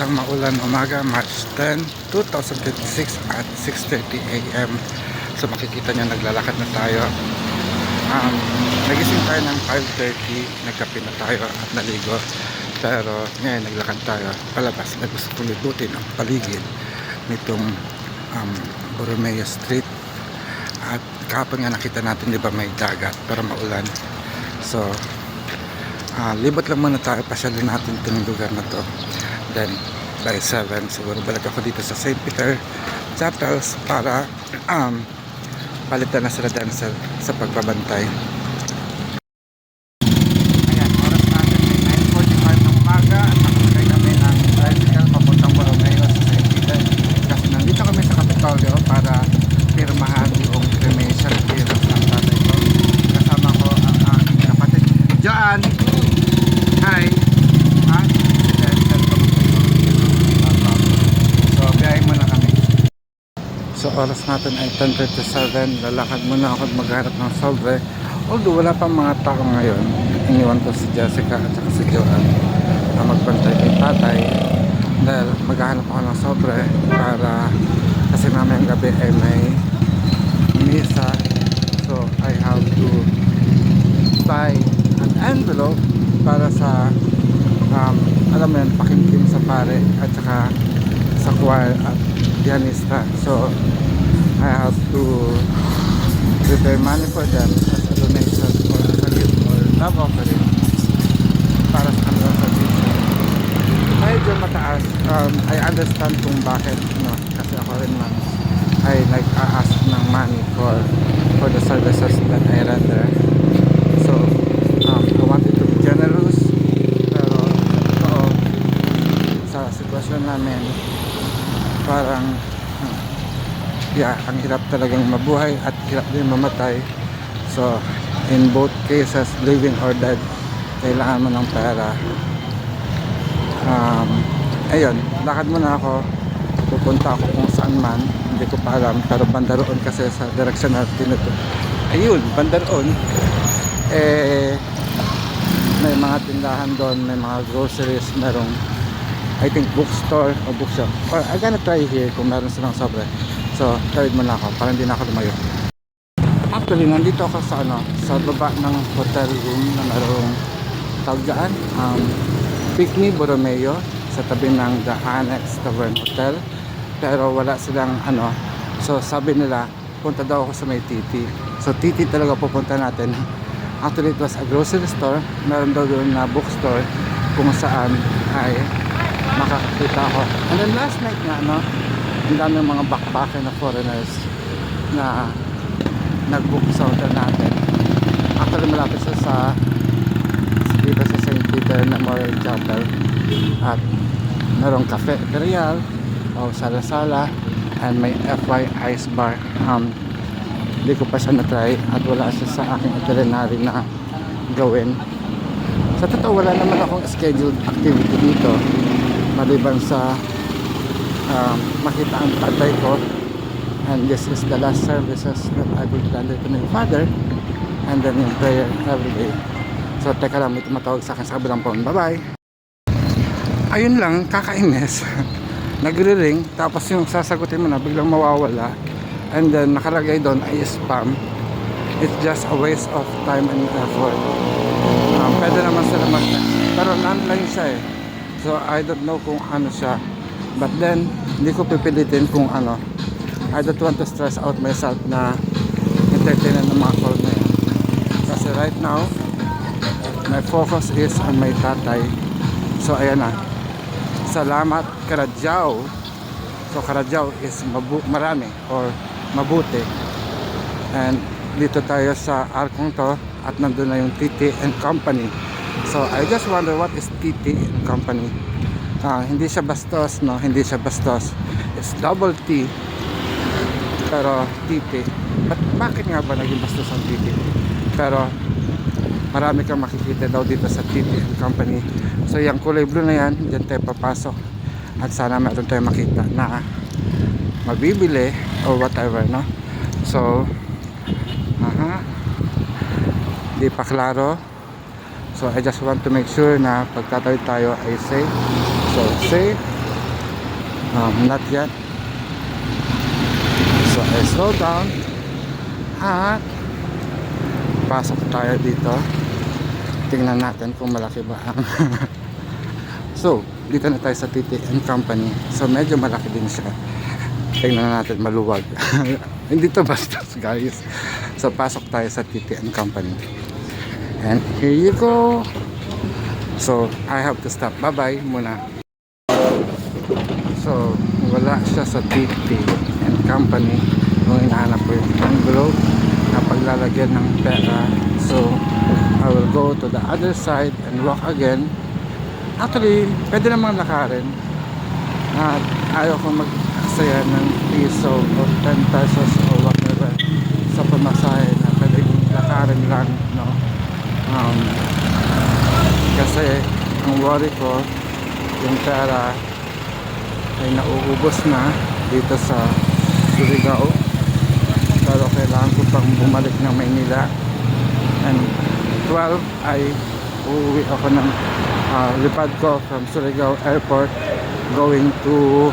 Isang maulan umaga, March 10, 2026 at 6:30 a.m. So makikita nyo naglalakad na tayo. Nagising tayo ng 5:30, nagkape na tayo at naligo. Pero ngayon naglakad tayo palabas. Gusto kong libutin ang paligid nitong Borromeo Street. At kahapon nga nakita natin, di ba, may dagat pero maulan. So libot lang muna tayo, pasyalin natin itong lugar na to. Then by 7 siguro balik ako dito sa St. Peter Chapels para palitan na sila dancer sa pagbabantay. Ayan, oras natin ay 9:45 ng umaga at nakasakay kami ng tricycle papuntang Borromeo sa St. Peter kasi nandito kami sa Kapitolyo para pirmahan yung cremation clearance ng tatay ko. Kasama ko ang aking kapatid Joan. Hi! So, biyahe muna kami. So, oras natin ay 10:37. Lalakad muna ako at maghanap ng sobre. Although wala pang mga tao ngayon, iniwan ko si Jessica at saka si Joan na magbantay kay tatay dahil maghanap ako ng sobre para kasi mamayang gabi ay may misa. So, I have to buy an envelope para sa alam mo yan, pakimkim sa pare at saka sa choir at pianista. So I have to prepare money for them as a donation or as a gift or love offering para sa kanilang service. Medyo mataas. I understand kung bakit, no? Kasi ako rin man ay nag-a-ask ng money for the services that I render. So I wanted to be generous, pero totoo sa sitwasyon namin parang ang hirap talagang mabuhay at hirap din mamatay. So in both cases, living or dead, kailangan mo ng pera. Ayun, lakad muna ako, pupunta ako kung saan man, hindi ko pa alam, pero banda roon kasi sa direksyon na tinuto. Ayun, banda roon may mga tindahan doon, may mga groceries, merong I think bookstore o bookshop, or I'm gonna try here kung meron silang sobre. So tawid muna ako para hindi na ako lumayo. Actually nandito ako sa sa baba ng hotel room na merong tawag dyan, Pick Me Borromeo, sa tabi ng The Annex Tavern Hotel, pero wala silang so sabi nila punta daw ako sa may Titi. So Titi talaga pupunta natin. Actually it was a grocery store, meron daw doon na bookstore kung saan ay makakita ako. And then last night nga ang daming mga backpacker na foreigners na nag-book sa hotel natin. Actually malapit siya sa dito sa St. Peter Memorial Chapel at merong cafe imperial o sala-sala and may FY ice bar. Hindi ko pa siya na-try at wala siya sa aking itinerary na gawin. Sa totoo wala naman akong scheduled activity dito maliban sa makita ang tatay ko, and this is the last services that I will render to my father, and then in prayer every day. So teka lang, may tumatawag sa akin sa kabilang phone. Bye bye. Ayun lang, kakainis. Nagre-ring tapos yung sasagutin mo na biglang mawawala, and then nakalagay doon ay spam. It's just a waste of time and effort. Pwede naman sila pero non-line siya eh. So I don't know kung ano siya, but then hindi ko pipilitin kung I don't want to stress out myself na entertainin ng mga call na yan. Kasi right now my focus is on my tatay. So ayan na, salamat Karadyaw. So Karadyaw is marami or mabuti, and dito tayo sa arkong to at nandun na yung TT and Company. So I just wonder what is TT and Company. Hindi siya bastos, no? Hindi siya bastos. It's double T pero TT. But bakit nga ba naging bastos ang TT? Pero marami kang makikita daw dito sa TT and Company. So yung kulay blue na yan, dyan tayo papasok at sana meron tayo makita na mabibili or whatever, no? So di pa klaro. So I just want to make sure na pagtatawid tayo ay safe. So safe Not yet. So I slow down at pasok tayo dito. Tingnan natin kung malaki ba ang so dito na tayo sa TTN Company. So medyo malaki din siya. Tingnan natin, maluwag. Hindi to bastos guys. So pasok tayo sa TTN Company. And here you go. So I have to stop. Bye bye muna. So wala siya sa TTN Company. Nung hinahanap ko yung envelope na paglalagyan ng pera. So I will go to the other side and walk again. Actually, pwede namang lakarin. At ayaw ko mag-aksaya ng piso o 10 pesos o whatever sa pamasahe na pwedeng lakarin lang, no? Kasi ang worry ko, yung pera ay nauubos na dito sa Surigao. Pero kailangan ko pang bumalik ng Maynila. And 12 ay uuwi ako ng lipad ko from Surigao Airport going to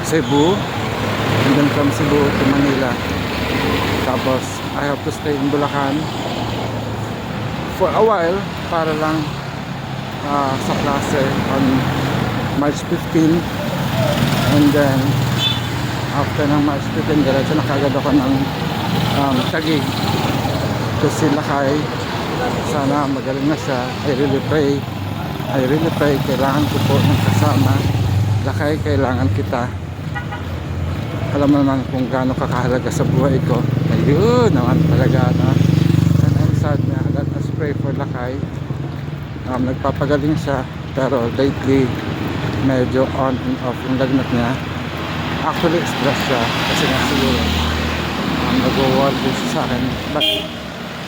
Cebu, and then from Cebu to Manila. Tapos I have to stay in Bulacan for a while para lang sa klase on March 15, and then after ng March 15 diretso na kagad ako ng Taguig to si Lakay. Sana magaling na siya. I really pray. Kailangan ko po ng kasama. Lakay, kailangan kita. Alam mo naman kung gaano kakahalaga sa buhay ko. Ayun naman talaga, no? And I'm sad na. Let us pray for Lakay. Nagpapagaling siya, pero lately medyo on and off yung lagnat niya. Actually stress siya kasi nga siguro nag-worry din siya sa akin,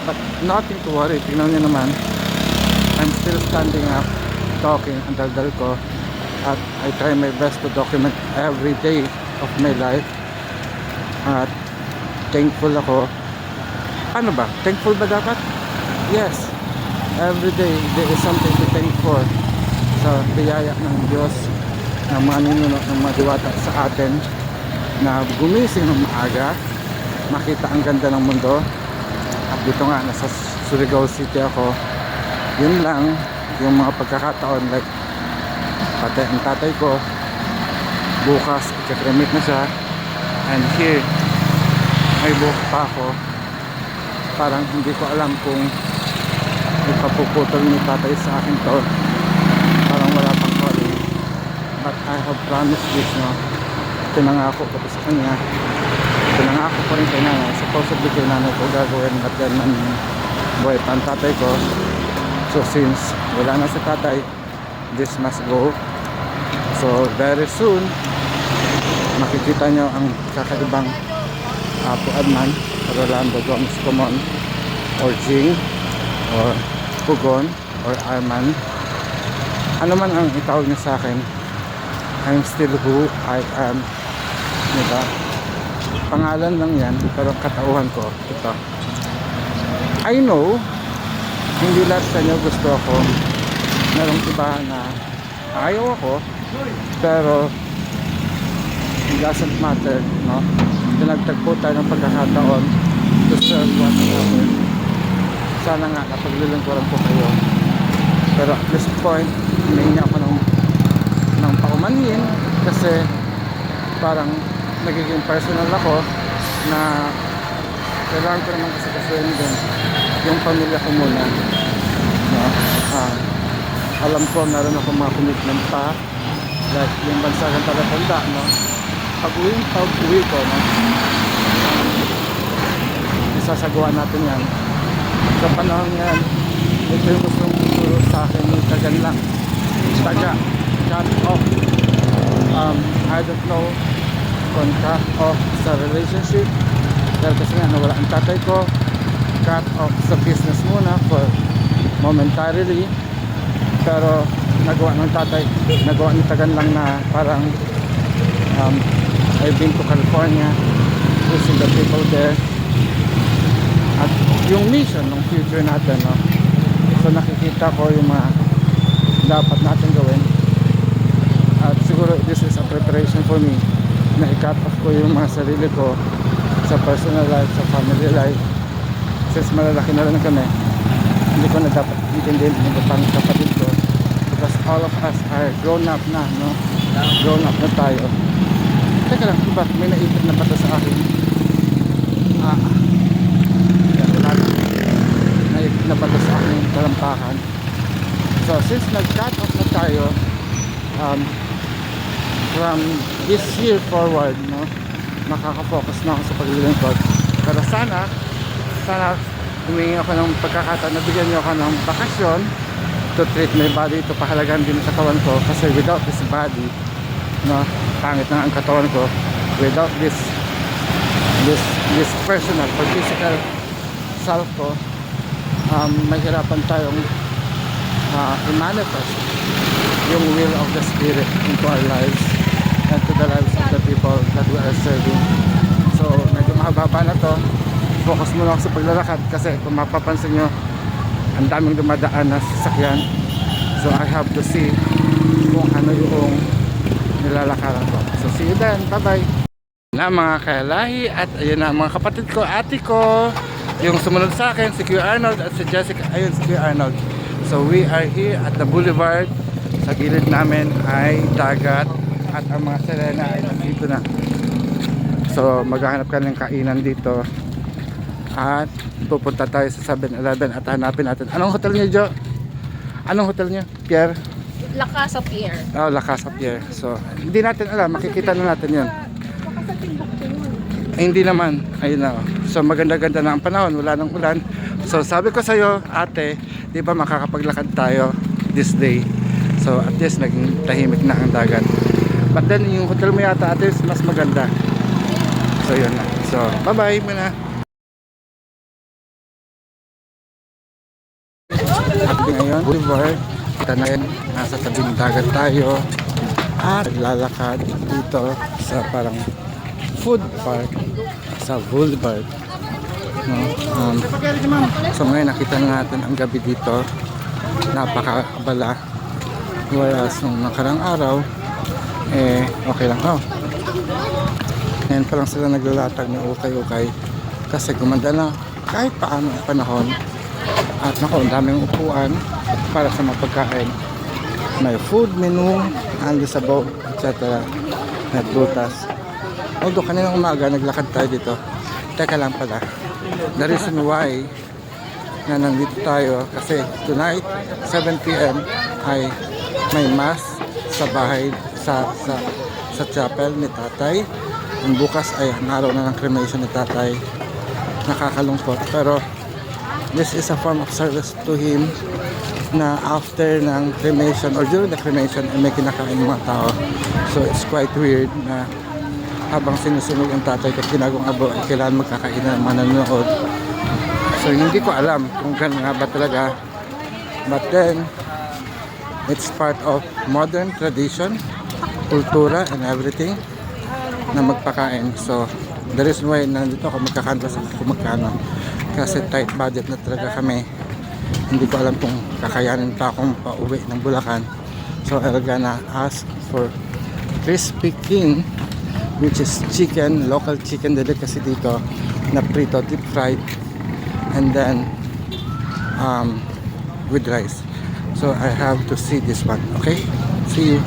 but nothing to worry. Tingnan niyo naman, I'm still standing up talking ang daldal ko, at I try my best to document every day of my life. At thankful ako. Ano ba? Thankful ba dapat? Yes, every day there is something to thank for sa biyaya ng Diyos, ng mga ninuno, ng mga diwata sa atin, na gumising ng maaga, makita ang ganda ng mundo. At dito nga, nasa Surigao City ako. Yun lang yung mga pagkakataon, like pati ang tatay ko bukas ikakremit na siya, and here may buhok pa ako. Parang hindi ko alam kung ipapuputol ni tatay sa akin to. Parang wala pang calling, but I have promised this, no? Pinangako ko sa kanya, pinangako ko rin kay nanay, supposedly kay nanay ko gagawin, at yan man buhay pa ang tatay ko. So since wala na si tatay, this must go. So very soon makikita nyo ang kakaibang Puadman, Rolando Gomes Comon, or Jing, or Pugon, or Arman. Ano man ang itawag niya sa akin, I'm still who I am, diba? Pangalan lang yan, pero katauhan ko ito. I know hindi lahat sa inyo gusto ako. Merong iba na ayaw ako, pero it doesn't matter, no? Pinagtagpo tayo ng pagkakataon to serve one another. Sana nga napaglilingkuran ko kayo, pero at this point hinahingi ako ng paumanhin, kasi parang nagiging personal ako na kailangan ko naman kasi kasuhin din yung pamilya ko muna, no? Alam ko meron ako mga commitment pa, like yung Bansagang Talatanda, no? Pag-uwi ko, no? Isasagawa natin yan sa panahon yan. Ito yung gusto mong ituro sa akin yung tagan lang, taga cut off. I don't know kung cut off sa relationship, dahil kasi nga nawala ang tatay ko, cut off sa business muna for momentarily, pero nagawa ng tatay, nagawa ng tagan lang na parang I've been to California, using the people there, at yung mission ng future natin, no? So nakikita ko yung mga dapat natin gawin, at siguro this is a preparation for me na i-cut off ko yung mga sarili ko sa personal life, sa family life. Since malalaki na rin kami, hindi ko na dapat intindihin yung pang kapatid ko, because all of us are grown up na, no? Grown up na tayo. Teka lang, diba may naipit na bata sa akin? Yan, wala na. Naipit na bata sa akin yung talampakan. So since nag-cut off na tayo, from this year forward, no, makaka-focus na ako sa paglilingkod. Pero sana humingi ako ng pagkakataon na bigyan niyo ako ng bakasyon to treat my body. Ito pahalagan din ang katawan ko, kasi without this body, no, pangit na ang katawan ko. Without this personal or physical self ko, mahirapan tayong i-manifest yung will of the spirit into our lives and to the lives of the people that we are serving. So medyo mahaba na to. Focus muna ako sa paglalakad, kasi kung mapapansin nyo, ang daming dumadaan na sasakyan. So I have to see kung ano yung nilalakaran ko. So see you then, bye bye na mga kalahi. At ayun na mga kapatid ko, ate ko, yung sumunod sa akin, si Q Arnold at si Jessica. Ayun si Q Arnold. So we are here at the boulevard. Sa gilid namin ay dagat at ang mga sirena ay nandito na. So maghahanap ka ng kainan dito at pupunta tayo sa 7-Eleven at hanapin natin. Anong hotel niyo, Jo? Anong hotel niyo, Pierre? La Casa Pierre. Oh, La Casa Pierre. So hindi natin alam, makikita na natin yun. Baka sa Timbuktu yun. Ay, hindi naman. Ayun na. So maganda-ganda na ang panahon, wala nang ulan. So sabi ko sa'yo, ate, di ba makakapaglakad tayo this day? So at least naging tahimik na ang dagat. But then yung hotel mo yata, at least mas maganda. So yun na. So bye bye muna. At ngayon, boulevard, kita na yun, nasa tabing dagat tayo at lalakad dito sa parang food park sa boulevard, no? So ngayon nakita na natin ang gabi dito, napakabala, whereas nung nakarang araw okay lang. Ngayon pa lang sila naglalatag ng ukay-ukay kasi gumanda na kahit paano ang panahon. At nako, ang daming upuan para sa mga pagkain. May food menu, ando sa boat, etc. May prutas. Although kaninang umaga naglakad tayo dito. Teka lang pala, the reason why na nandito tayo, kasi tonight 7 PM ay may mass sa bahay, sa chapel ni tatay. Ang bukas ay ang araw na ng cremation ni tatay. Nakakalungkot, pero this is a form of service to him na after ng cremation or during the cremation ay may kinakain ng mga tao. So it's quite weird na habang sinusunog ang tatay at ginagawang abo ay kailangan magkakain ng mga nanonood. So hindi ko alam kung gano'n nga ba talaga, but then it's part of modern tradition, kultura and everything na magpakain. So the reason why nandito ako magkakanvas kung magkano, kasi tight budget na talaga kami. Hindi ko alam kung kakayanin pa akong pauwi ng Bulacan. So I'm gonna ask for crispy king, which is chicken, local chicken delicacy dito na prito, deep fried, and then with rice. So I have to see this one. Okay, see you.